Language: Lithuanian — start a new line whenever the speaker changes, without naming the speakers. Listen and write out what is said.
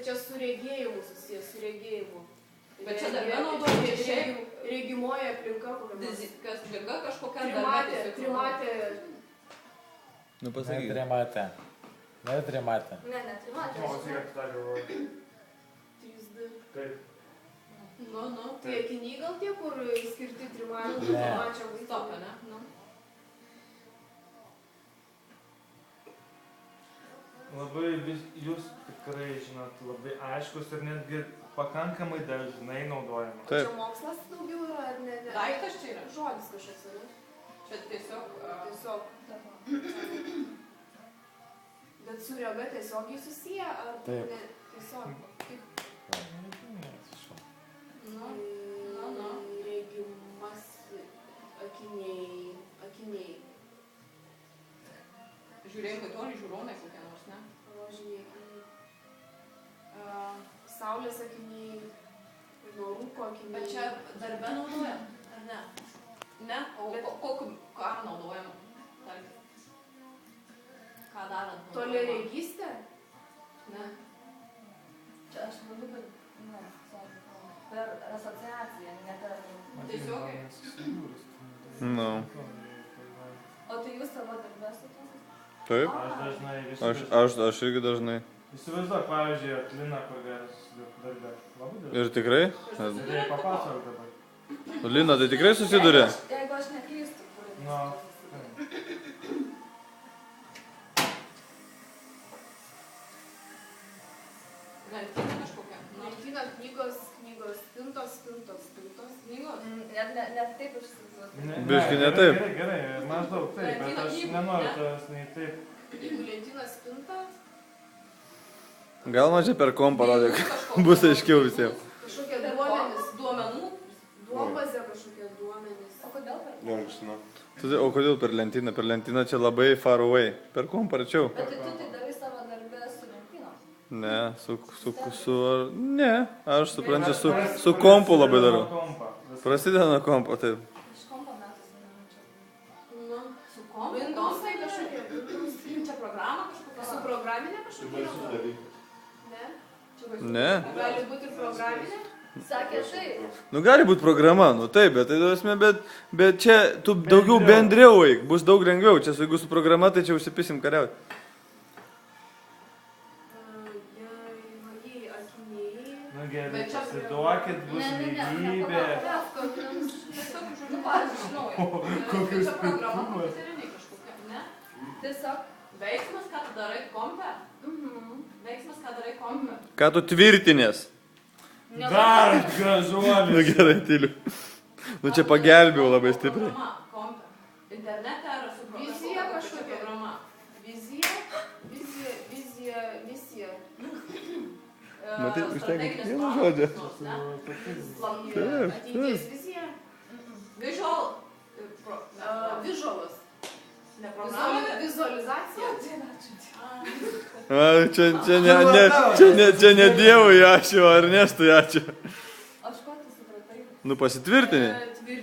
Bet čia su regėjimu susijęs, su regėjimu.
Bet čia darbe naudojame šiaip.
Regimoji aplinka,
kas liga kažkokia
trimatė.
Nu pasakyk.
Ne trimatė.
Ne,
ne trimatė.
O, žiūrėk, tą galvoju.
3D.
Taip.
Nu. Tai akiniai gal tie, kur skirti trimatė.
Ne. Stopą, ne? Nu.
Labai jūs tikrai, žinot, labai aiškus ir netgi pakankamai dažnai naudojama.
Čia mokslas daugiau yra, ar ne?
Daiktas čia yra?
Žodis kažkoks, ar ne?
Čia tiesiog...
Bet su rega tiesiogiai susiję, ar
taip.
Ne, tiesiog? Kaip?
Nu.
Regimas, akiniai.
Žiūrėjimai toli, žiūronai kokie nors, ne?
Rožiniai akiniai. Saulės akiniai, nuo rūko akiniai.
Bet čia darbe naudojam, ar ne? Ne? O ką naudojam? Ką darant?
Toliaregystė?
Ne.
Čia aš manau, kad per asociaciją, ne per...
Tiesiogiai?
Nu.
O tai jūs savo darbę su to?
Taip.
Aš dažnai
Aš irgi dažnai.
Įsivaizduok, pavyzdžiui, Lina, kur geras darbė. Labai dažnai.
Ir tikrai?
Tai papasakok dabar.
Lina, tai tikrai susiduria?
Jeigu aš neklystu, kur...
Nu,
Lentyna kažkokia?
Lentyna, knygos, spintos.
Knygos?
Net taip išsivaizduoti.
Biški ne taip.
Gerai, maždaug taip, bet aš nenoriu tavęs nei taip.
Jeigu lentyna spinta,
Gal man čia per kompą rodyk, bus aiškiau visiems.
kažkokie duomenys,
Duomenų?
duombazė kažkokie duomenys.
O kodėl per...
O kodėl per lentyną? Per lentyną čia labai far away. Per kompą arčiau.
Bet tu tai darai savo darbę su lentynom?
Ne, ne, aš suprantu, su kompu labai darau. Prasideda nuo kompo, taip.
Iš kompo metus nemačiau.
Nu,
Su kompu?
Windowsai kažkokie.
Čia programa kažkokia?
Su programinė kažkokia? Ne?
Ne?
Gali būti ir programinė?
Sakė taip.
Nu gali būti programa, nu taip, bet tai duosime, bet čia tu daugiau bendriau eik, bus daug lengviau. Čia jeigu su programa, tai čia užsipisim kariauti.
Akiniai.
Nu gerai, pasiduokit, bus lygybė.
Tiesiog žodžiu, pavyzdžiui, iš naujo.
Kokius
Čia programa
sprendimus?
kompiuterinė kažkokia, ne?
Tiesiog...
Veiksmas, ką tu darai kompe? Veiksmas, ką darai kompe?
Ką tu tvirtinės?
Dar
Nu
gražuolis.
gerai, tyliu. Nu čia pagelbėjau labai stipriai.
Programa kompe. Internete ar su programa?
Vizija kažkokia.
Programa.
Misija.
Matai, užtenka
Strateginis
vieno
planas
žodžio.
koks nors, ne?
Taip,
Ateities vizija.
Visual.
Vižualas.
Ne programa.
Vizualizacija.
Čia ne Dievui ačiū, ar Ernestui ačiū.
Aš ko tu supratai?
Nu pasitvirtini.